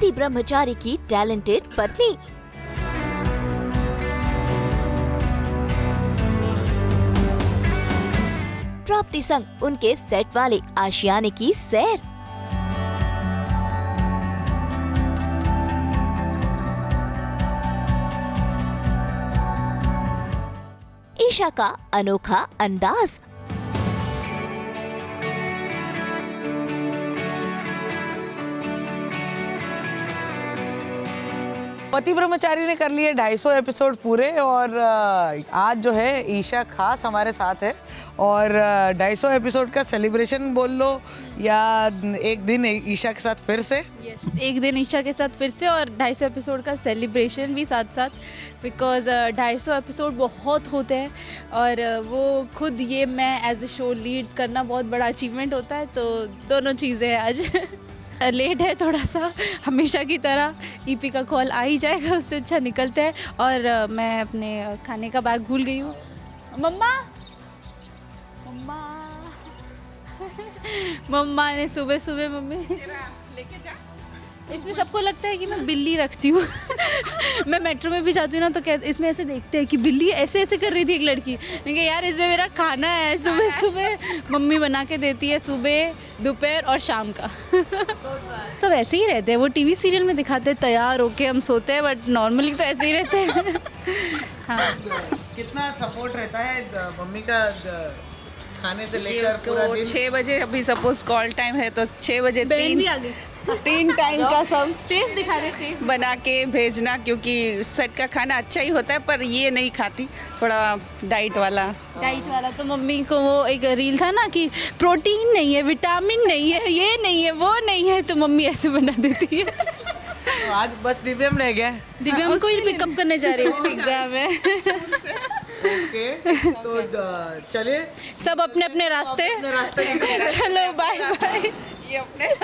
पति ब्रह्मचारी की टैलेंटेड पत्नी। प्राप्ति संग उनके सेट वाले आशियाने की सैर। ईशा का अनोखा अंदाज। पति ब्रह्मचारी ने कर लिए 250 एपिसोड पूरे और आज जो है ईशा खास हमारे साथ है और 250 एपिसोड का सेलिब्रेशन बोल लो या एक दिन ईशा के साथ फिर से। यस, एक दिन ईशा के साथ फिर से और 250 एपिसोड का सेलिब्रेशन भी साथ साथ, बिकॉज 250 एपिसोड बहुत होते हैं और वो खुद ये मैं एज ए शो लीड करना बहुत बड़ा अचीवमेंट होता है, तो दोनों चीज़ें हैं आज। लेट है थोड़ा सा, हमेशा की तरह ईपी का कॉल आ ही जाएगा, उससे अच्छा निकलते हैं। और मैं अपने खाने का बैग भूल गई हूँ। मम्मा मम्मा मम्मा ने सुबह सुबह मम्मी लेके जा। इसमें सबको लगता है कि मैं बिल्ली रखती हूँ। मैं मेट्रो में भी जाती हूँ ना, तो क्या इसमें ऐसे देखते हैं कि बिल्ली ऐसे ऐसे कर रही थी एक लड़की। मैं कहा यार इसमें मेरा खाना है, सुबह सुबह मम्मी बना के देती है, सुबह दोपहर और शाम का। तो वैसे ही रहते हैं, वो टीवी सीरियल में दिखाते हैं तैयार होके हम सोते हैं, बट नॉर्मली तो ऐसे ही रहते हैं। हाँ। कितना सपोर्ट रहता है मम्मी का खाने से लेकर पूरा दिन? 6 बजे अभी सपोज कॉल टाइम है तो 6 बजे बहन भी आ गई, 3 टाइम का सब फेस दिखा रहे फेस बना के भेजना, क्योंकि सेट का खाना अच्छा ही होता है पर ये नहीं खाती, थोड़ा डाइट वाला। तो मम्मी को वो एक रील था ना कि प्रोटीन नहीं है, विटामिन नहीं है, ये नहीं है, वो नहीं है, तो मम्मी ऐसे बना देती है। तो आज बस दिव्यम रह गया। दिव्यम को ही पिकअप करने जा रही है, उसकी एग्जाम है। ओके, तो चलिए सब अपने अपने रास्ते चलो बाय बाय। ये अपने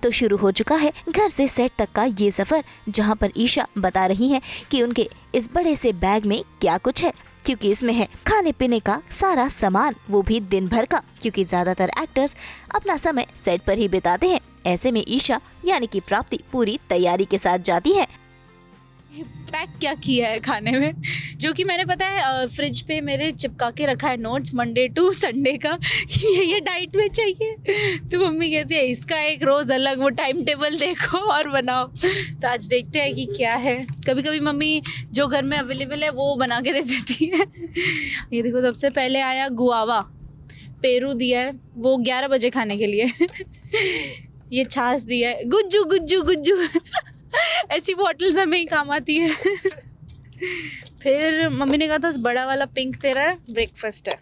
तो शुरू हो चुका है घर से सेट तक का ये सफर, जहां पर ईशा बता रही हैं कि उनके इस बड़े से बैग में क्या कुछ है, क्योंकि इसमें है खाने पीने का सारा सामान, वो भी दिन भर का, क्योंकि ज्यादातर एक्टर्स अपना समय सेट पर ही बिताते हैं। ऐसे में ईशा यानी कि प्राप्ति पूरी तैयारी के साथ जाती है। पैक क्या किया है खाने में, जो कि मैंने पता है फ्रिज पे मेरे चिपका के रखा है नोट्स मंडे टू संडे का कि ये डाइट में चाहिए। तो मम्मी कहती है इसका एक रोज अलग वो टाइम टेबल देखो और बनाओ। तो आज देखते हैं कि क्या है। कभी कभी मम्मी जो घर में अवेलेबल है वो बना के दे देती है। ये देखो, सबसे पहले आया गुआवा, पेरू दिया है वो 11 बजे खाने के लिए। ये छाछ दिया है, गुज्जू गुज्जू गुज्जू। ऐसी बॉटल्स हमें ही काम आती है। फिर मम्मी ने कहा था बड़ा वाला पिंक तेरा ब्रेकफास्ट है,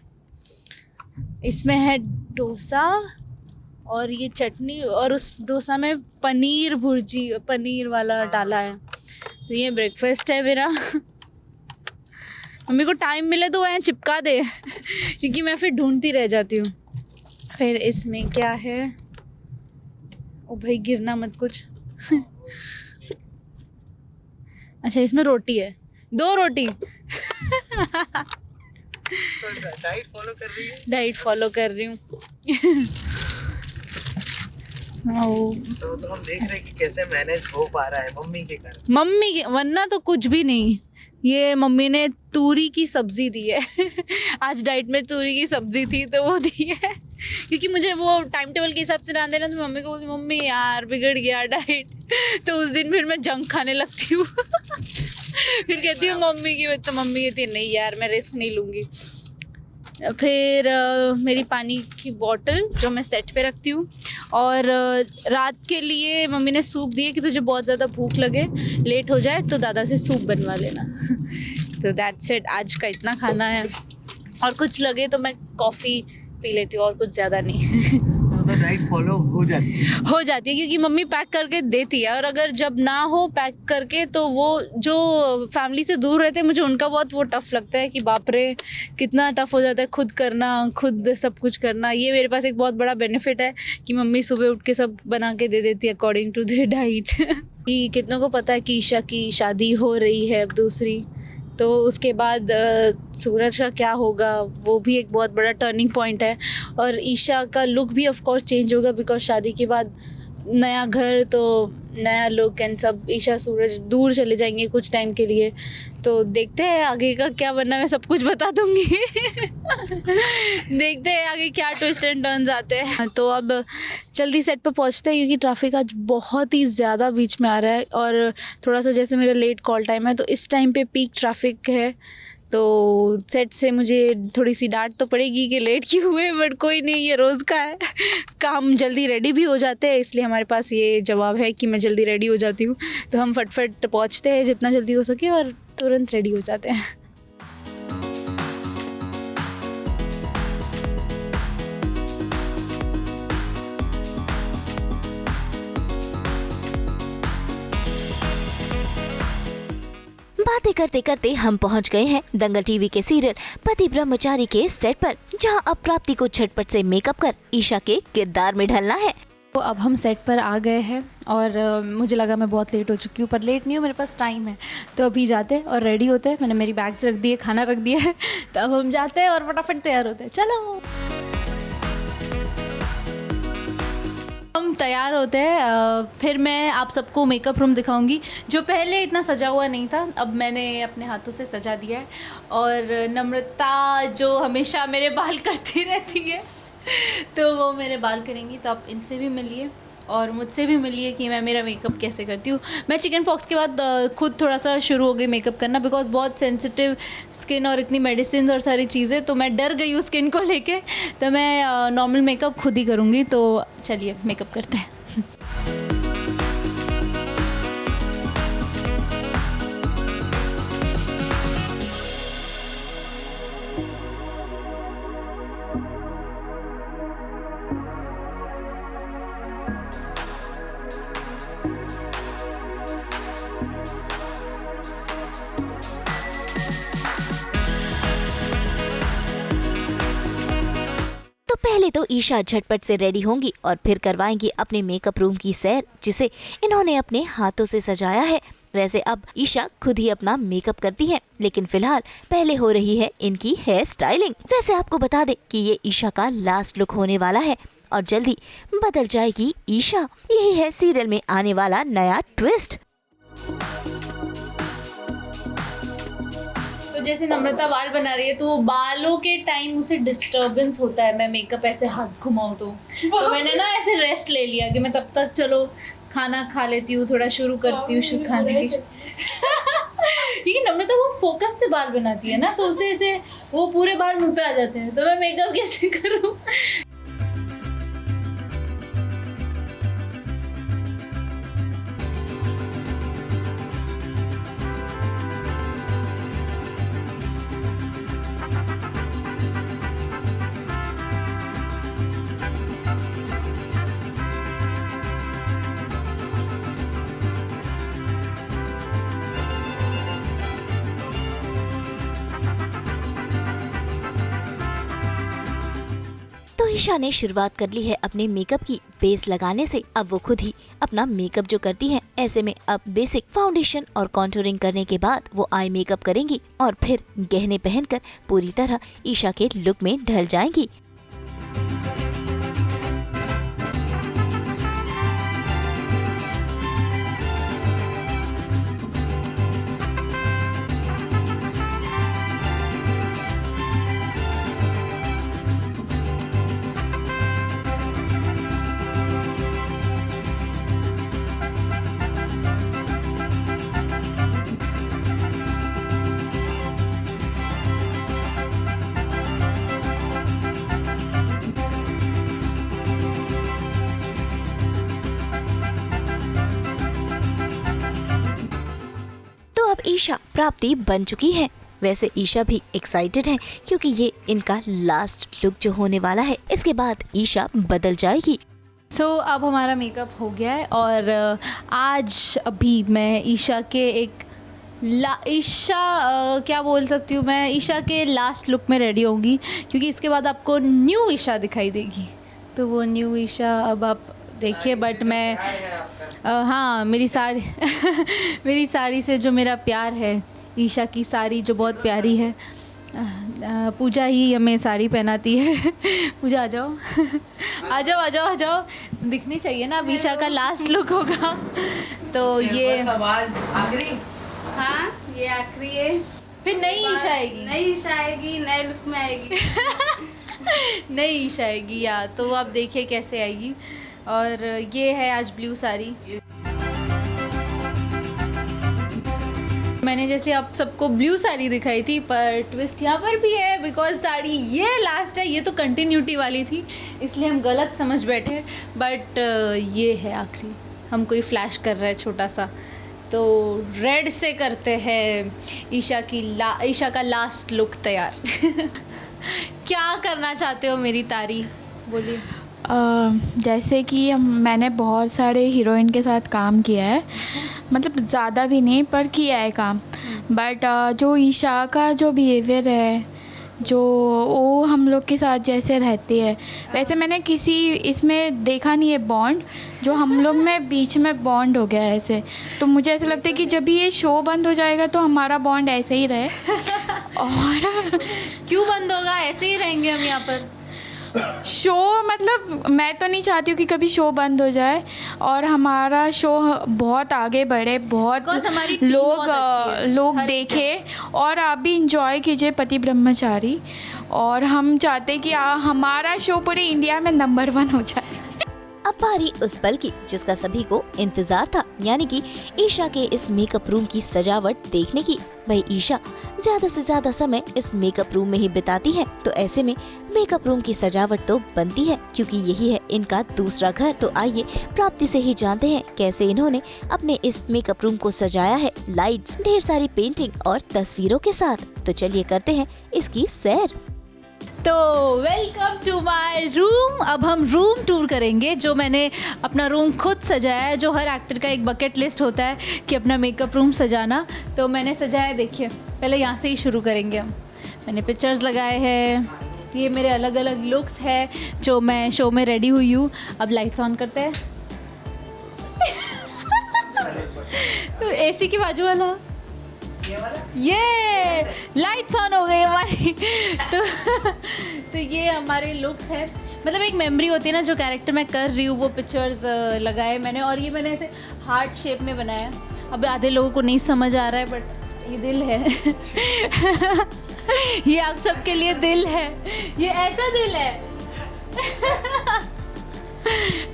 इसमें है डोसा और ये चटनी, और उस डोसा में पनीर भुर्जी, पनीर वाला डाला है। तो ये ब्रेकफास्ट है मेरा। मम्मी को टाइम मिले तो वह चिपका दे, क्योंकि मैं फिर ढूंढती रह जाती हूँ। फिर इसमें क्या है, ओ भाई गिरना मत कुछ। अच्छा, इसमें रोटी है, 2 रोटी। डाइट फॉलो कर रही है? डाइट फॉलो कर रही हूँ। तो हम देख रहे हैं कि कैसे मैनेज हो पा रहा है मम्मी के कारण। मम्मी के, वरना तो कुछ भी नहीं। ये मम्मी ने तूरी की सब्जी दी है। आज डाइट में तूरी की सब्जी थी तो वो दी है, क्योंकि मुझे वो टाइम टेबल के हिसाब से ना देना। तो मम्मी को बोलती मम्मी यार बिगड़ गया डाइट, तो उस दिन फिर मैं जंक खाने लगती हूँ। फिर कहती हूँ मम्मी की, तो मम्मी कहती है नहीं यार मैं रिस्क नहीं लूँगी। फिर मेरी पानी की बोतल जो मैं सेट पे रखती हूँ, और रात के लिए मम्मी ने सूप दिए कि तुझे बहुत ज़्यादा भूख लगे, लेट हो जाए तो दादा से सूप बनवा लेना। तो दैट्स इट, आज का इतना खाना है। और कुछ लगे तो मैं कॉफ़ी पी लेती हूँ, और कुछ ज़्यादा नहीं। तो डाइट फॉलो हो जाती है क्योंकि मम्मी पैक करके देती है, और अगर जब ना हो पैक करके तो वो जो फैमिली से दूर रहते हैं मुझे उनका बहुत वो टफ़ लगता है कि बाप रे कितना टफ़ हो जाता है खुद करना, खुद सब कुछ करना। ये मेरे पास एक बहुत बड़ा बेनिफिट है कि मम्मी सुबह उठ के सब बना के दे देती है अकॉर्डिंग टू द डाइट। कि कितनों को पता है कि ईशा की शादी हो रही है अब दूसरी, तो उसके बाद सूरज का क्या होगा वो भी एक बहुत बड़ा टर्निंग पॉइंट है। और ईशा का लुक भी ऑफ कोर्स चेंज होगा बिकॉज शादी के बाद नया घर तो नया लुक एंड सब। ईशा सूरज दूर चले जाएंगे कुछ टाइम के लिए, तो देखते हैं आगे का क्या बनना, मैं सब कुछ बता दूंगी। देखते हैं आगे क्या ट्विस्ट एंड टर्न्स आते हैं। तो अब जल्दी सेट पर पहुंचते हैं क्योंकि ट्रैफिक आज बहुत ही ज़्यादा बीच में आ रहा है, और थोड़ा सा जैसे मेरा लेट कॉल टाइम है तो इस टाइम पे पीक ट्रैफिक है, तो सेट से मुझे थोड़ी सी डांट तो पड़ेगी कि लेट क्यों हुए, बट कोई नहीं, ये रोज़ का है काम। जल्दी रेडी भी हो जाते हैं, इसलिए हमारे पास ये जवाब है कि मैं जल्दी रेडी हो जाती हूँ। तो हम फटफट पहुँचते हैं जितना जल्दी हो सके और तुरंत रेडी हो जाते हैं। बातें करते करते हम पहुंच गए हैं दंगल टीवी के सीरियल पति ब्रह्मचारी के सेट पर, जहां अब प्राप्ति को झटपट से मेकअप कर ईशा के किरदार में ढलना है। तो अब हम सेट पर आ गए हैं और मुझे लगा मैं बहुत लेट हो चुकी हूँ, पर लेट नहीं हूँ, मेरे पास टाइम है। तो अभी जाते हैं और रेडी होते हैं। मैंने मेरी बैग्स रख दी है, खाना रख दिया है, तो अब हम जाते हैं और फटाफट तैयार होते हैं। चलो हम तैयार होते हैं। फिर मैं आप सबको मेकअप रूम दिखाऊंगी जो पहले इतना सजा हुआ नहीं था, अब मैंने अपने हाथों से सजा दिया है। और नम्रता जो हमेशा मेरे बाल करती रहती है तो वो मेरे बाल करेंगी, तो आप इनसे भी मिलिए और मुझसे भी मिलिए कि मैं मेरा मेकअप कैसे करती हूँ। मैं चिकन पॉक्स के बाद खुद थोड़ा सा शुरू हो गई मेकअप करना, बिकॉज बहुत सेंसिटिव स्किन और इतनी मेडिसिन और सारी चीज़ें, तो मैं डर गई हूँ स्किन को लेके, तो मैं नॉर्मल मेकअप खुद ही करूँगी। तो चलिए मेकअप करते हैं। तो पहले तो ईशा झटपट से रेडी होंगी और फिर करवाएंगी अपने मेकअप रूम की सैर, जिसे इन्होंने अपने हाथों से सजाया है। वैसे अब ईशा खुद ही अपना मेकअप करती हैं, लेकिन फिलहाल पहले हो रही है इनकी हेयर स्टाइलिंग। वैसे आपको बता दें कि ये ईशा का लास्ट लुक होने वाला है और जल्दी बदल जाएगी ईशा। यही है सीरियल में आने वाला नया ट्विस्ट। तो जैसे नम्रता बाल बना रही है तो वो बालों के टाइम उसे डिस्टर्बेंस होता है, मैं मेकअप ऐसे हाथ घुमाऊँ तो मैंने ना ऐसे रेस्ट ले लिया कि मैं तब तक चलो खाना खा लेती हूँ, थोड़ा शुरू करती हूँ खाने की। क्योंकि नम्रता बहुत फोकस से बाल बनाती है ना, तो उसे ऐसे वो पूरे बाल मुँह पे आ जाते हैं, तो मैं मेकअप कैसे करूँ। तो ईशा ने शुरुआत कर ली है अपने मेकअप की बेस लगाने से। अब वो खुद ही अपना मेकअप जो करती हैं, ऐसे में अब बेसिक फाउंडेशन और कॉन्टूरिंग करने के बाद वो आई मेकअप करेंगी और फिर गहने पहनकर पूरी तरह ईशा के लुक में ढल जाएंगी। अब ईशा प्राप्ति बन चुकी है वैसे ईशा भी एक्साइटेड है क्योंकि ये इनका लास्ट लुक जो होने वाला है, इसके बाद ईशा बदल जाएगी। अब हमारा मेकअप हो गया है और आज अभी मैं ईशा के क्या बोल सकती हूँ, मैं ईशा के लास्ट लुक में रेडी होंगी क्योंकि इसके बाद आपको न्यू ईशा दिखाई देगी। तो वो न्यू ईशा अब आप देखिए, बट मैं हाँ, मेरी साड़ी मेरी साड़ी से जो मेरा प्यार है, ईशा की साड़ी जो बहुत प्यारी है, पूजा ही हमें साड़ी पहनाती है। पूजा आ जाओ आ जाओ आ जाओ आ जाओ, दिखनी चाहिए ना, अब ईशा का लास्ट लुक होगा। तो ये आखिरी, हाँ ये आखिरी है, फिर नई ईशा आएगी, नई ईशा आएगी, नए लुक में आएगी। नई ईशा आएगी यार, तो आप देखिए कैसे आएगी। और ये है आज ब्लू साड़ी। मैंने जैसे आप सबको ब्लू साड़ी दिखाई थी, पर ट्विस्ट यहाँ पर भी है बिकॉज साड़ी ये लास्ट है, ये तो कंटिन्यूटी वाली थी इसलिए हम गलत समझ बैठे, बट ये है आखिरी। हम कोई फ्लैश कर रहा है छोटा सा, तो रेड से करते हैं ईशा का लास्ट लुक तैयार। क्या करना चाहते हो मेरी तारीफ, बोलिए। जैसे कि मैंने बहुत सारे हीरोइन के साथ काम किया है, मतलब ज़्यादा भी नहीं पर किया है काम, बट जो ईशा का जो बिहेवियर है, जो वो हम लोग के साथ जैसे रहती है वैसे मैंने किसी इसमें देखा नहीं है बॉन्ड, जो हम लोग में बीच में बॉन्ड हो गया है ऐसे। तो मुझे ऐसा लगता है कि जब ये शो बंद हो जाएगा तो हमारा बॉन्ड ऐसे ही रहे। और क्यों बंद होगा, ऐसे ही रहेंगे हम यहाँ पर। शो मतलब मैं तो नहीं चाहती हूँ कि कभी शो बंद हो जाए और हमारा शो बहुत आगे बढ़े, बहुत Because हमारी team बहुत अच्छी है। लोग हर एक देखें और आप भी इंजॉय कीजिए पति ब्रह्मचारी। और हम चाहते कि हमारा शो पूरे इंडिया में नंबर 1 हो जाए। अब बारी उस पल की जिसका सभी को इंतजार था, यानी कि ईशा के इस मेकअप रूम की सजावट देखने की। वही ईशा ज्यादा से ज्यादा समय इस मेकअप रूम में ही बिताती है, तो ऐसे में मेकअप रूम की सजावट तो बनती है क्योंकि यही है इनका दूसरा घर। तो आइए प्राप्ति से ही जानते हैं कैसे इन्होंने अपने इस मेकअप रूम को सजाया है, लाइट्स, ढेर सारी पेंटिंग और तस्वीरों के साथ। तो चलिए करते हैं इसकी सैर। तो वेलकम टू माय रूम। अब हम रूम टूर करेंगे, जो मैंने अपना रूम खुद सजाया है, जो हर एक्टर का एक बकेट लिस्ट होता है कि अपना मेकअप रूम सजाना। तो मैंने सजाया, देखिए पहले यहाँ से ही शुरू करेंगे हम। मैंने पिक्चर्स लगाए हैं, ये मेरे अलग अलग लुक्स है जो मैं शो में रेडी हुई हूँ। अब लाइट्स ऑन करते हैं। एसी के बाजू वाला, ये लाइट्स ऑन हो गई हमारी। तो ये हमारे लुक्स है, मतलब एक मेमोरी होती है ना, जो कैरेक्टर मैं कर रही हूँ वो पिक्चर्स लगाए मैंने। और ये मैंने ऐसे हार्ट शेप में बनाया। अब आधे लोगों को नहीं समझ आ रहा है बट ये दिल है। ये आप सबके लिए दिल है, ये ऐसा दिल है।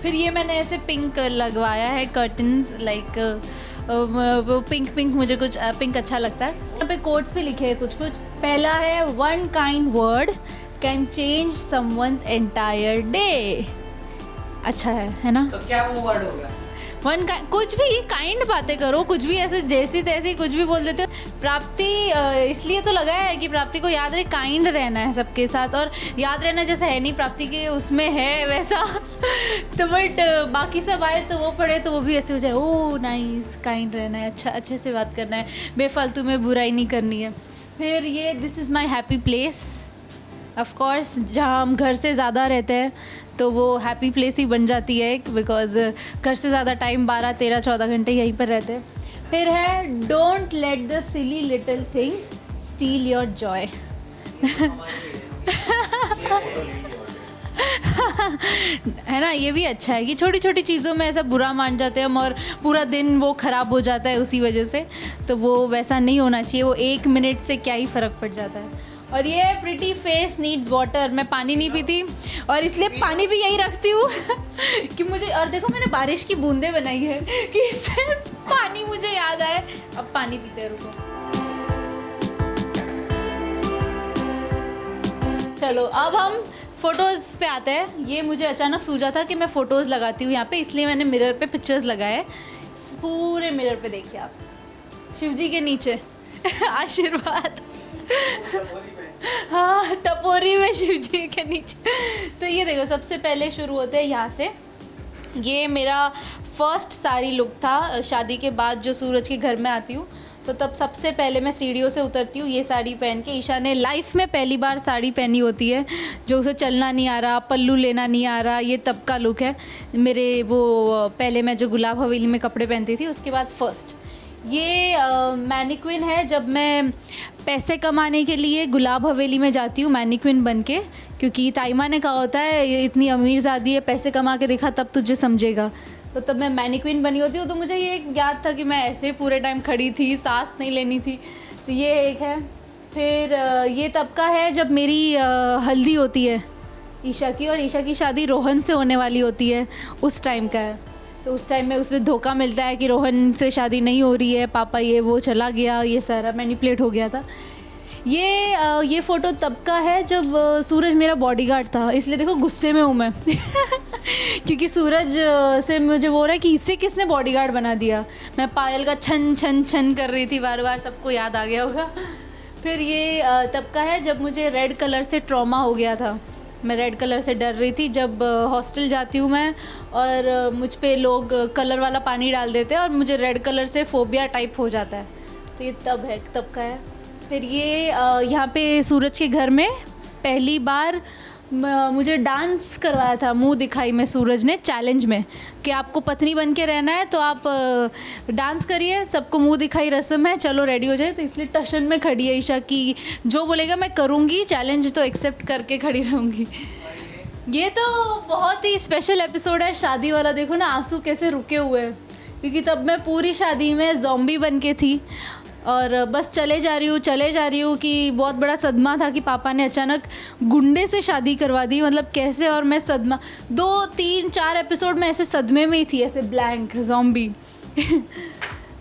फिर ये मैंने ऐसे पिंक लगवाया है कर्टन्स, लाइक वो पिंक मुझे कुछ पिंक अच्छा लगता है। यहाँ पे कोट्स पे लिखे हैं कुछ। पहला है, one kind word can change someone's entire day. अच्छा है ना? तो क्या वो वर्ड हो गया? वन कुछ भी काइंड बातें करो, कुछ भी ऐसे जैसी तैसी कुछ भी बोल देते हो। प्राप्ति इसलिए तो लगाया है कि प्राप्ति को याद रहे काइंड रहना है सबके साथ, और याद रहना जैसा है नहीं प्राप्ति के उसमें है वैसा। तो बट बाकी सब आए तो वो पढ़े तो वो भी ऐसे हो जाए, ओह नाइस, काइंड रहना है, अच्छा अच्छे से बात करना है, बेफालतू में बुराई नहीं करनी है। फिर ये this is my happy place. Of course जहाँ हम घर से ज़्यादा रहते हैं तो वो हैप्पी प्लेस ही बन जाती है एक, बिकॉज घर से ज़्यादा टाइम 12, 13, 14 घंटे यहीं पर रहते हैं। फिर है, don't let the silly little things steel your Joy. है ना? ये भी अच्छा है कि छोटी छोटी चीज़ों में ऐसा बुरा मान जाते हैं हम और पूरा दिन वो ख़राब हो जाता है उसी वजह से। तो वो वैसा नहीं होना चाहिए, वो 1 मिनट से क्या ही फ़र्क पड़ जाता है। और ये प्रिटी फेस नीड्स वाटर। मैं पानी नहीं पीती और इसलिए पानी भी यही रखती हूँ कि मुझे, और देखो मैंने बारिश की बूंदें बनाई है कि इससे पानी मुझे याद आए। अब पानी पीते हैं, रुको। चलो अब हम फ़ोटोज़ पे आते हैं। ये मुझे अचानक सूझा था कि मैं फ़ोटोज़ लगाती हूँ यहाँ पे, इसलिए मैंने मिरर पे पिक्चर्स लगाए। पूरे मिरर पे देखिए आप, शिव जी के नीचे आशीर्वाद। हाँ, टपोरी में शिव जी के नीचे। तो ये देखो, सबसे पहले शुरू होते हैं यहाँ से। ये मेरा फर्स्ट साड़ी लुक था शादी के बाद, जो सूरज के घर में आती हूँ तो तब सबसे पहले मैं सीढ़ियों से उतरती हूँ ये साड़ी पहन के। ईशा ने लाइफ में पहली बार साड़ी पहनी होती है, जो उसे चलना नहीं आ रहा, पल्लू लेना नहीं आ रहा, ये तब का लुक है मेरे। वो पहले मैं जो गुलाब हवेली में कपड़े पहनती थी, उसके बाद फर्स्ट ये मैनिक्विन है। जब मैं पैसे कमाने के लिए गुलाब हवेली में जाती हूँ मैनिक्विन बन के, क्योंकि ताइमा ने कहा होता है ये इतनी अमीर ज़ादी है, पैसे कमा के दिखा तब तुझे समझेगा। तो तब मैं मैनिक्विन बनी होती हूँ। तो मुझे ये याद था कि मैं ऐसे पूरे टाइम खड़ी थी, सांस नहीं लेनी थी। तो ये एक है। फिर ये तब का है जब मेरी हल्दी होती है ईशा की, और ईशा की शादी रोहन से होने वाली होती है, उस टाइम का है। तो उस टाइम में उसे धोखा मिलता है कि रोहन से शादी नहीं हो रही है, पापा ये वो चला गया, ये सारा मैनिपुलेट हो गया था। ये फ़ोटो तब का है जब सूरज मेरा बॉडीगार्ड था, इसलिए देखो गुस्से में हूँ मैं क्योंकि सूरज से मुझे वो रहा है कि इसे किसने बॉडीगार्ड बना दिया। मैं पायल का छन छन छन कर रही थी बार बार, सबको याद आ गया होगा। फिर ये तब का है जब मुझे रेड कलर से ट्रॉमा हो गया था। मैं रेड कलर से डर रही थी। जब हॉस्टल जाती हूँ मैं और मुझ पे लोग कलर वाला पानी डाल देते हैं और मुझे रेड कलर से फोबिया टाइप हो जाता है। तो ये तब का है। फिर ये यहाँ पे सूरज के घर में पहली बार मुझे डांस करवाया था मुंह दिखाई में सूरज ने, चैलेंज में, कि आपको पत्नी बन के रहना है तो आप डांस करिए, सबको मुंह दिखाई रस्म है, चलो रेडी हो जाए। तो इसलिए टशन में खड़ी है ईशा की, जो बोलेगा मैं करूँगी, चैलेंज तो एक्सेप्ट करके खड़ी रहूँगी। ये तो बहुत ही स्पेशल एपिसोड है शादी वाला। देखो ना आंसू कैसे रुके हुए हैं, क्योंकि तब मैं पूरी शादी में ज़ॉम्बी बन के थी और बस चले जा रही हूँ कि बहुत बड़ा सदमा था कि पापा ने अचानक गुंडे से शादी करवा दी। मतलब कैसे, और मैं सदमा 2, 3, 4 एपिसोड में ऐसे सदमे में ही थी, ऐसे ब्लैंक ज़ॉम्बी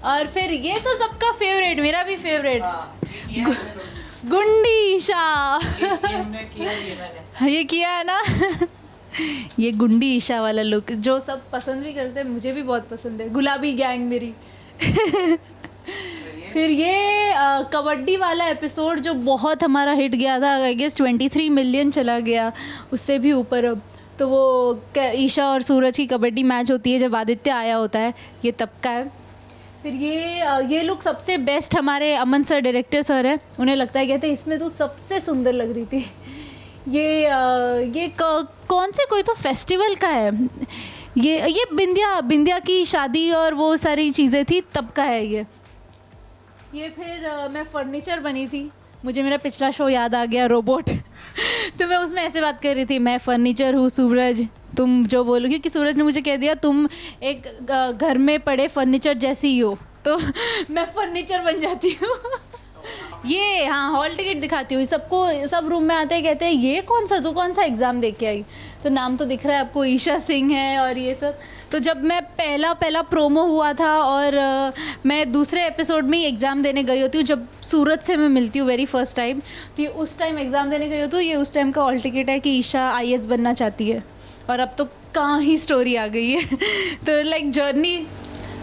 और फिर ये तो सबका फेवरेट, मेरा भी फेवरेट, गुंडी ईशा ये किया है ना ये गुंडी ईशा वाला लुक जो सब पसंद भी करते हैं, मुझे भी बहुत पसंद है, गुलाबी गैंग मेरी फिर ये कबड्डी वाला एपिसोड जो बहुत हमारा हिट गया था, आई गेस 23 मिलियन चला गया, उससे भी ऊपर अब। तो वो ईशा और सूरज की कबड्डी मैच होती है जब आदित्य आया होता है, ये तब का है। फिर ये लुक सबसे बेस्ट हमारे अमन सर, डायरेक्टर सर है, उन्हें लगता है, कहते हैं इसमें तो सबसे सुंदर लग रही थी। ये कौन से कोई तो फेस्टिवल का है, ये बिंदिया की शादी और वो सारी चीज़ें थी, तब का है ये फिर मैं फर्नीचर बनी थी, मुझे मेरा पिछला शो याद आ गया, रोबोट तो मैं उसमें ऐसे बात कर रही थी, मैं फर्नीचर हूँ सूरज, तुम जो बोलो, क्योंकि सूरज ने मुझे कह दिया तुम एक घर में पड़े फर्नीचर जैसी ही हो, तो मैं फर्नीचर बन जाती हूँ ये हाँ, हॉल टिकट दिखाती हूँ सबको, सब रूम में आते हैं, कहते हैं ये तू कौन सा एग्ज़ाम दे के आई, तो नाम तो दिख रहा है आपको, ईशा सिंह है और ये सब। तो जब मैं पहला प्रोमो हुआ था और मैं दूसरे एपिसोड में ही एग्ज़ाम देने गई होती हूँ, जब सूरज से मैं मिलती हूँ वेरी फर्स्ट टाइम, तो ये उस टाइम एग्ज़ाम देने गई होती हूँ, ये उस टाइम का हॉल टिकट है कि ईशा IAS बनना चाहती है, और अब तो कहाँ ही स्टोरी आ गई है तो लाइक जर्नी।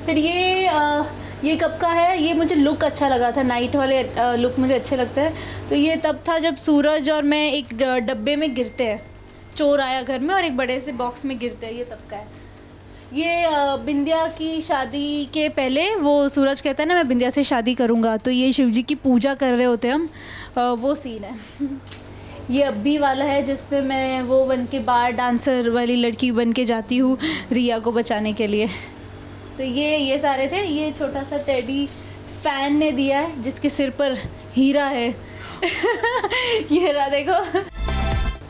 फिर ये कब का है, ये मुझे लुक अच्छा लगा था, नाइट वाले लुक मुझे अच्छे लगते हैं। तो ये तब था जब सूरज और मैं एक डब्बे में गिरते हैं, चोर आया घर में और एक बड़े से बॉक्स में गिरते हैं, ये तब का है। ये बिंदिया की शादी के पहले वो सूरज कहता है ना मैं बिंदिया से शादी करूँगा, तो ये शिवजी की पूजा कर रहे होते हैं हम, वो सीन है ये अब्बी वाला है जिसमें मैं वो बन के बार डांसर वाली लड़की बन के जाती हूँ रिया को बचाने के लिए। तो ये सारे थे। ये छोटा सा टेडी फैन ने दिया है जिसके सिर पर हीरा है ये रहा देखो,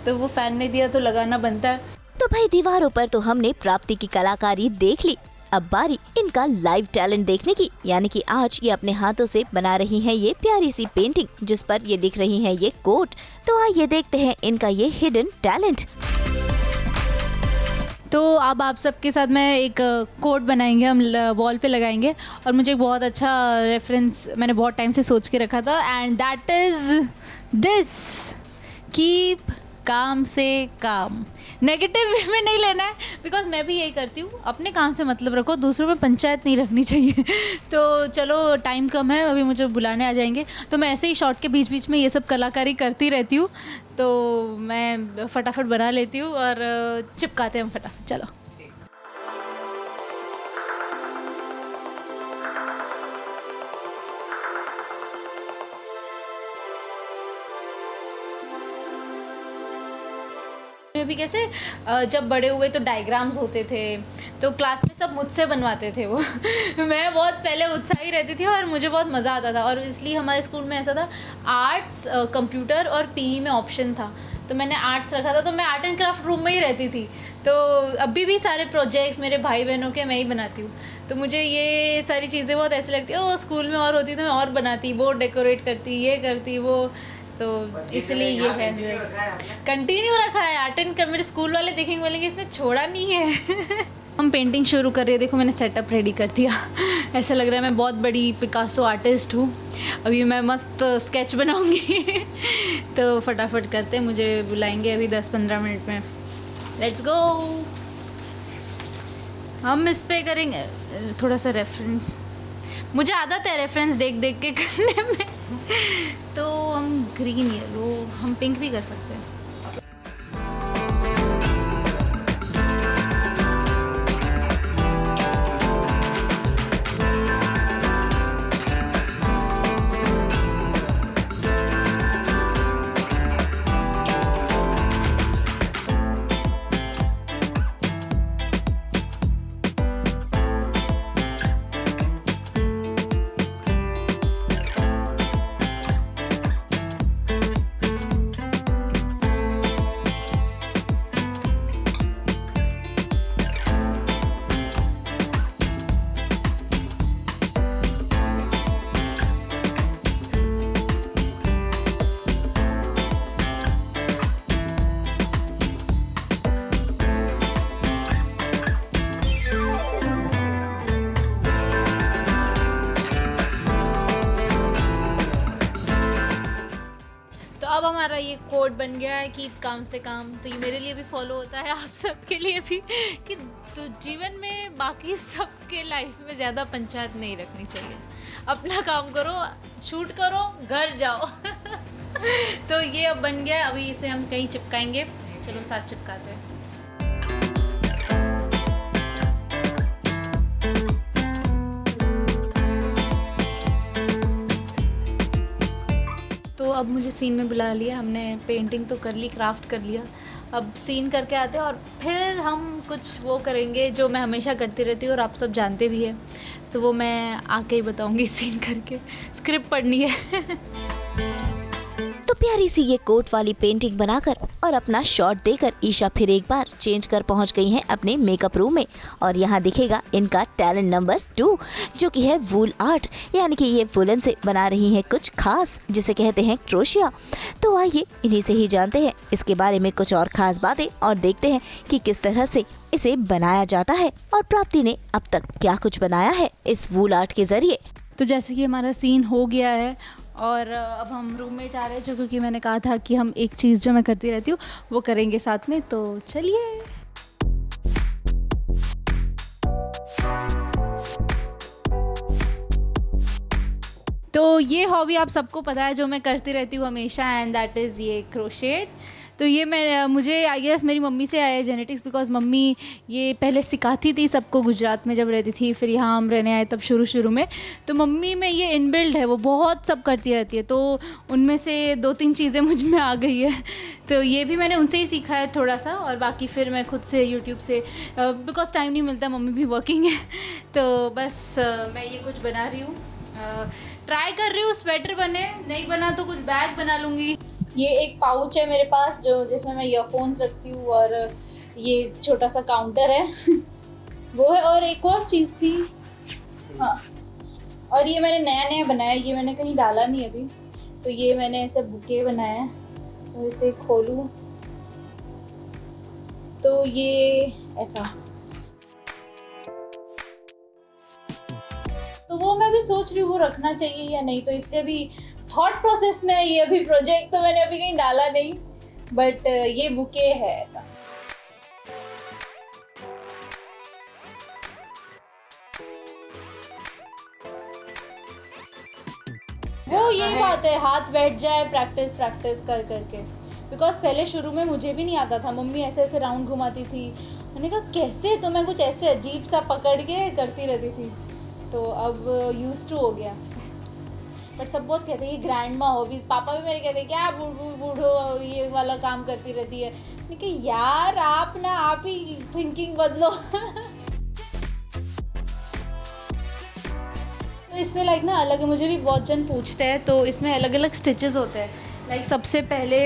तो वो फैन ने दिया तो लगाना बनता है। तो भाई दीवारों पर तो हमने प्राप्ति की कलाकारी देख ली, अब बारी इनका लाइव टैलेंट देखने की, यानी कि आज ये अपने हाथों से बना रही हैं ये प्यारी सी पेंटिंग जिस पर ये लिख रही हैं ये कोट। तो आइए देखते हैं इनका ये हिडन टैलेंट। तो अब आप सबके साथ मैं एक कोट बनाएंगे, हम वॉल पे लगाएंगे, और मुझे एक बहुत अच्छा रेफरेंस मैंने बहुत टाइम से सोच के रखा था, and that is this, keep calm से काम, नेगेटिव वे में नहीं लेना है, बिकॉज मैं भी यही करती हूँ, अपने काम से मतलब रखो, दूसरों में पंचायत नहीं रखनी चाहिए। तो चलो टाइम कम है, अभी मुझे बुलाने आ जाएंगे, तो मैं ऐसे ही शॉर्ट के बीच बीच में ये सब कलाकारी करती रहती हूँ, तो मैं फटाफट बना लेती हूँ और चिपकाते हैं हम फटाफट। चलो अभी कैसे जब बड़े हुए तो डायग्राम्स होते थे, तो क्लास में सब मुझसे बनवाते थे वो मैं बहुत पहले उत्साही रहती थी और मुझे बहुत मज़ा आता था, और इसलिए हमारे स्कूल में ऐसा था, आर्ट्स, कंप्यूटर और पीई में ऑप्शन था, तो मैंने आर्ट्स रखा था, तो मैं आर्ट एंड क्राफ्ट रूम में ही रहती थी। तो अभी भी सारे प्रोजेक्ट्स मेरे भाई बहनों के मैं ही बनाती हूँ, तो मुझे ये सारी चीज़ें बहुत ऐसी लगती है, वो स्कूल में और होती तो मैं और बनाती, बोर्ड डेकोरेट करती, ये करती वो, तो इसलिए ये है कंटिन्यू रखा है आर्ट एंड क्राफ्ट। मेरे स्कूल वाले देखेंगे, बोलेंगे इसने छोड़ा नहीं है। हम पेंटिंग शुरू कर रहे हैं, देखो मैंने सेटअप रेडी कर दिया ऐसा लग रहा है मैं बहुत बड़ी पिकासो आर्टिस्ट हूँ, अभी मैं मस्त स्केच बनाऊंगी तो फटाफट करते हैं, मुझे बुलाएंगे अभी 10-15 मिनट में। Let's go. हम इस पे करेंगे थोड़ा सा रेफरेंस, मुझे आदत है रेफरेंस देख देख के करने में तो हम ग्रीन येलो, हम पिंक भी कर सकते हैं। अब हमारा ये कोड बन गया है कि काम से काम, तो ये मेरे लिए भी फॉलो होता है, आप सबके लिए भी, कि तो जीवन में बाकी सबके लाइफ में ज़्यादा पंचायत नहीं रखनी चाहिए, अपना काम करो, शूट करो, घर जाओ तो ये अब बन गया, अभी इसे हम कहीं चिपकाएंगे, चलो साथ चिपकाते हैं। तो अब मुझे सीन में बुला लिया, हमने पेंटिंग तो कर ली, क्राफ्ट कर लिया, अब सीन करके आते हैं और फिर हम कुछ वो करेंगे जो मैं हमेशा करती रहती हूँ और आप सब जानते भी हैं, तो वो मैं आके ही बताऊँगी सीन करके, स्क्रिप्ट पढ़नी है तो प्यारी सी ये कोट वाली पेंटिंग बनाकर और अपना शॉट देकर ईशा फिर एक बार चेंज कर पहुंच गई हैं अपने मेकअप रूम में, और यहाँ दिखेगा इनका टैलेंट नंबर 2 जो कि है वूल आर्ट, यानी कि ये वुलन से बना रही हैं कुछ खास जिसे कहते हैं क्रोशिया। तो आइए इन्हीं से ही जानते हैं इसके बारे में कुछ और खास बातें और देखते हैं कि किस तरह से इसे बनाया जाता है और प्राप्ति ने अब तक क्या कुछ बनाया है इस वूल आर्ट के जरिए। तो जैसे कि हमारा सीन हो गया है और अब हम रूम में जा रहे हैं, जो क्योंकि मैंने कहा था कि हम एक चीज़ जो मैं करती रहती हूँ वो करेंगे साथ में, तो चलिए। तो ये हॉबी आप सबको पता है जो मैं करती रहती हूँ हमेशा, एंड दैट इज़ ये क्रोशेट। तो ये मुझे आई गेस मेरी मम्मी से आया है जेनेटिक्स, बिकॉज मम्मी ये पहले सिखाती थी सबको गुजरात में जब रहती थी, फिर यहाँ हम रहने आए तब शुरू में, तो मम्मी में ये इनबिल्ड है, वो बहुत सब करती रहती है, तो उनमें से 2-3 चीज़ें मुझ में आ गई है, तो ये भी मैंने उनसे ही सीखा है थोड़ा सा, और बाकी फिर मैं खुद से यूट्यूब से, बिकॉज टाइम नहीं मिलता, मम्मी भी वर्किंग है, तो बस मैं ये कुछ बना रही हूँ, ट्राई कर रही हूँ स्वेटर बने, नहीं बना तो कुछ बैग बना लूँगी। ये एक पाउच है मेरे पास जो जिसमें मैं ईयरफोन्स रखती हूँ, और ये छोटा सा काउंटर है वो है, और एक और चीज़ थी, हाँ, और ये मैंने नया बनाया, ये मैंने कहीं डाला नहीं अभी, तो ये मैंने ऐसे बुके बनाया है, और इसे खोलूँ तो ये ऐसा, तो वो मैं भी सोच रही हूँ वो रखना चाहिए या नहीं, तो इसलिए भी थॉट प्रोसेस में है ये अभी प्रोजेक्ट, तो मैंने अभी कहीं डाला नहीं, बट ये बुके है ऐसा। वो यही बात है, हाथ बैठ जाए प्रैक्टिस कर करके। बिकॉज पहले शुरू में मुझे भी नहीं आता था, मम्मी ऐसे ऐसे राउंड घुमाती थी, मैंने कहा कैसे, तो मैं कुछ ऐसे अजीब सा पकड़ के करती रहती थी, तो अब यूज टू हो गया। बट सब बहुत कहते हैं ये ग्रैंड माँ हो भी, पापा भी मेरे कहते हैं क्या बूढ़ो ये वाला काम करती रहती है। मैंने कहा यार आप ही थिंकिंग बदलो। तो इसमें लाइक ना अलग, मुझे भी बहुत जन पूछते हैं, तो इसमें अलग अलग स्टिचेस होते हैं। लाइक सबसे पहले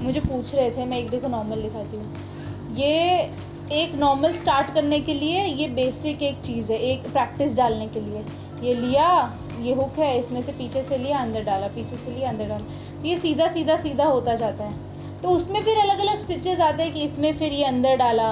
मुझे पूछ रहे थे, मैं एक देखो नॉर्मल दिखाती हूँ, ये एक नॉर्मल स्टार्ट करने के लिए ये बेसिक एक चीज़ है, एक प्रैक्टिस डालने के लिए। ये लिया, ये हुक है, इसमें से पीछे से लिया अंदर डाला, पीछे से लिया अंदर डाला, तो ये सीधा सीधा सीधा होता जाता है। तो उसमें फिर अलग अलग स्टिचेस आते हैं कि इसमें फिर ये अंदर डाला,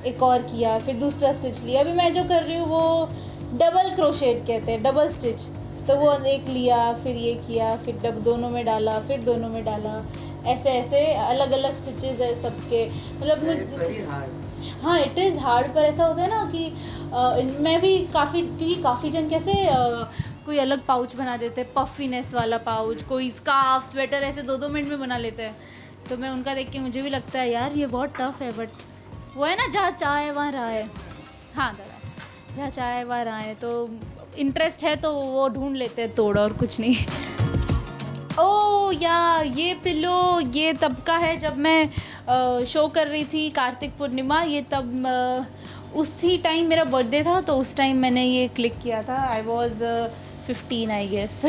एक और किया, फिर दूसरा स्टिच लिया। अभी मैं जो कर रही हूँ वो डबल क्रोशेट कहते हैं, डबल स्टिच। तो वो एक लिया, फिर ये किया, फिर दोनों में डाला, फिर दोनों में डाला, ऐसे ऐसे अलग अलग स्टिचेस है सबके। मतलब मुझे हाँ इट इज़ हार्ड, पर ऐसा होता है ना कि मैं भी क्योंकि काफ़ी जन कैसे कोई अलग पाउच बना देते हैं, पफीनेस वाला पाउच, कोई स्कार्फ स्वेटर ऐसे 2-2 मिनट में बना लेते हैं। तो मैं उनका देख के मुझे भी लगता है यार ये बहुत टफ है, बट वो है ना जहाँ चाहे वहाँ राह है। हाँ दादा, जहाँ चाहे वहाँ राह है, तो इंटरेस्ट है तो वो ढूंढ लेते हैं तोड़, और कुछ नहीं। ओ या ये पिलो ये तब का है जब मैं शो कर रही थी कार्तिक पूर्णिमा, ये तब उसी टाइम मेरा बर्थडे था, तो उस टाइम मैंने ये क्लिक किया था। I was 15 I guess.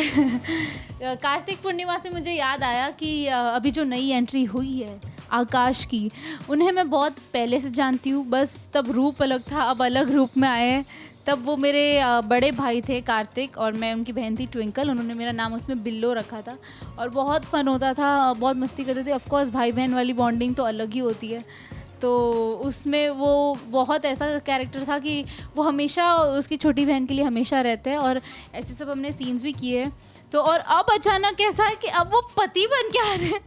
Kartik Purnima से मुझे याद आया कि अभी जो नई एंट्री हुई है आकाश की, उन्हें मैं बहुत पहले से जानती हूँ, बस तब रूप अलग था, अब अलग रूप में आए हैं। तब वो मेरे बड़े भाई थे कार्तिक, और मैं उनकी बहन थी ट्विंकल, उन्होंने मेरा नाम उसमें बिल्लो रखा था, और बहुत फ़न होता था, बहुत मस्ती करते थे। ऑफकोर्स भाई बहन वाली बॉन्डिंग तो अलग ही होती है, तो उसमें वो बहुत ऐसा कैरेक्टर था कि वो हमेशा उसकी छोटी बहन के लिए हमेशा रहते हैं, और ऐसे सब हमने सीन्स भी किए। तो और अब अचानक ऐसा है कि अब वो पति बन के आ रहे हैं,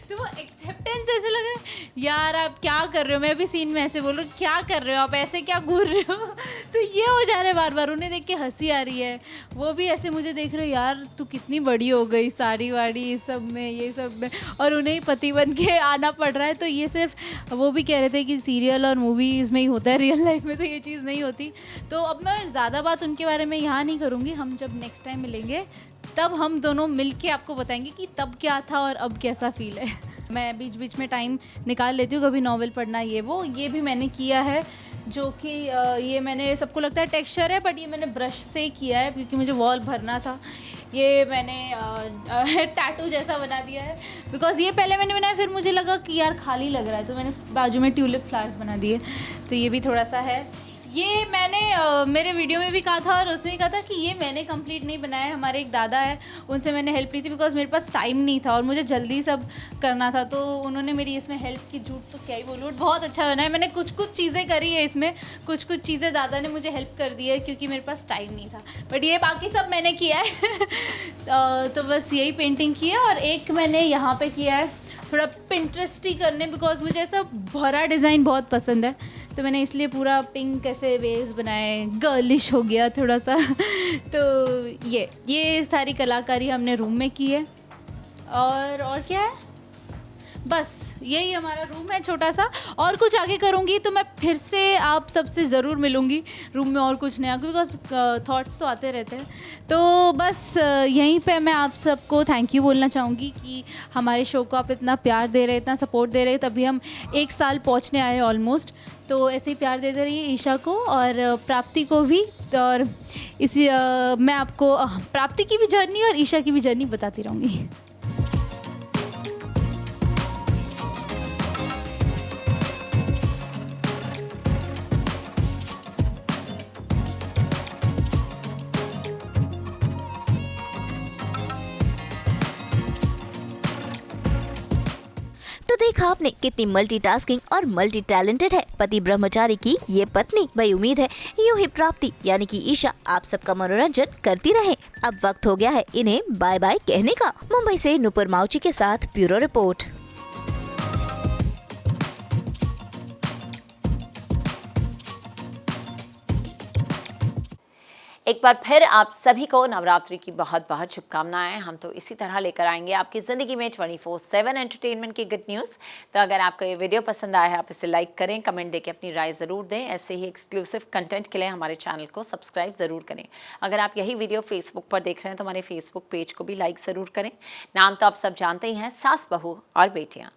तो वो एक्सेप्टेंस ऐसे लग रहा है यार आप क्या कर रहे हो। मैं भी सीन में ऐसे बोल रही हूँ क्या कर रहे हो आप, ऐसे क्या घूर रहे हो। तो ये हो जा रहा है बार बार, उन्हें देख के हंसी आ रही है, वो भी ऐसे मुझे देख रहे हो यार तू कितनी बड़ी हो गई, साड़ी वाड़ी ये सब में, और उन्हें ही पति बन के आना पड़ रहा है। तो ये सिर्फ वो भी कह रहे थे कि सीरियल और मूवीज़ में ही होता है, रियल लाइफ में तो ये चीज़ नहीं होती। तो अब मैं ज़्यादा बात उनके बारे में यहाँ नहीं करूँगी, हम जब नेक्स्ट टाइम मिलेंगे तब हम दोनों मिलके आपको बताएंगे कि तब क्या था और अब कैसा फील है। मैं बीच बीच में टाइम निकाल लेती हूँ, कभी नॉवेल पढ़ना ये भी मैंने किया है, जो कि ये मैंने, सबको लगता है टेक्सचर है, बट ये मैंने ब्रश से किया है क्योंकि मुझे वॉल भरना था। ये मैंने टैटू जैसा बना दिया है, बिकॉज ये पहले मैंने बनाया, फिर मुझे लगा कि यार खाली लग रहा है, तो मैंने बाजू में ट्यूलिप फ्लावर्स बना दिए। तो ये भी थोड़ा सा है। ये मैंने मेरे वीडियो में भी कहा था, और उसमें कहा था कि ये मैंने कंप्लीट नहीं बनाया है, हमारे एक दादा है उनसे मैंने हेल्प ली थी, बिकॉज मेरे पास टाइम नहीं था और मुझे जल्दी सब करना था, तो उन्होंने मेरी इसमें हेल्प की। झूठ तो क्या ही बोलूँ, बहुत अच्छा बना है। मैंने कुछ चीज़ें करी है इसमें, कुछ चीज़ें दादा ने मुझे हेल्प कर दी है क्योंकि मेरे पास टाइम नहीं था, बट ये बाकी सब मैंने किया है। तो बस यही पेंटिंग की है, और एक मैंने यहाँ पर किया है थोड़ा पिंटरेस्टी करने, बिकॉज मुझे ऐसा भरा डिज़ाइन बहुत पसंद है, तो मैंने इसलिए पूरा पिंक ऐसे वेव्स बनाए, गर्लिश हो गया थोड़ा सा। तो ये सारी कलाकारी हमने रूम में की है, और क्या है, बस यही हमारा रूम है छोटा सा। और कुछ आगे करूँगी तो मैं फिर से आप सबसे ज़रूर मिलूँगी रूम में, और कुछ नया, बिकॉज थॉट्स तो आते रहते हैं। तो बस यहीं पे मैं आप सबको थैंक यू बोलना चाहूँगी कि हमारे शो को आप इतना प्यार दे रहे, इतना सपोर्ट दे रहे, तभी हम 1 साल पहुँचने आए ऑलमोस्ट। तो ऐसे ही प्यार देते रहिए ईशा को और प्राप्ति को भी, और इसी मैं आपको प्राप्ति की भी जर्नी और ईशा की भी जर्नी बताती रहूँगी। तो देखा आपने कितनी मल्टीटास्किंग और मल्टी टैलेंटेड है पति ब्रह्मचारी की ये पत्नी। भाई उम्मीद है यूं ही प्राप्ति यानी कि ईशा आप सबका मनोरंजन करती रहे। अब वक्त हो गया है इन्हें बाय बाय कहने का। मुंबई से नुपुर माउची के साथ ब्यूरो रिपोर्ट। एक बार फिर आप सभी को नवरात्रि की बहुत बहुत शुभकामनाएं। हम तो इसी तरह लेकर आएंगे आपकी ज़िंदगी में 24/7 एंटरटेनमेंट की गुड न्यूज़। तो अगर आपको ये वीडियो पसंद आया है आप इसे लाइक करें, कमेंट देके अपनी राय ज़रूर दें। ऐसे ही एक्सक्लूसिव कंटेंट के लिए हमारे चैनल को सब्सक्राइब ज़रूर करें। अगर आप यही वीडियो फेसबुक पर देख रहे हैं तो हमारे फेसबुक पेज को भी लाइक ज़रूर करें। नाम तो आप सब जानते ही हैं, सास बहू और बेटियाँ।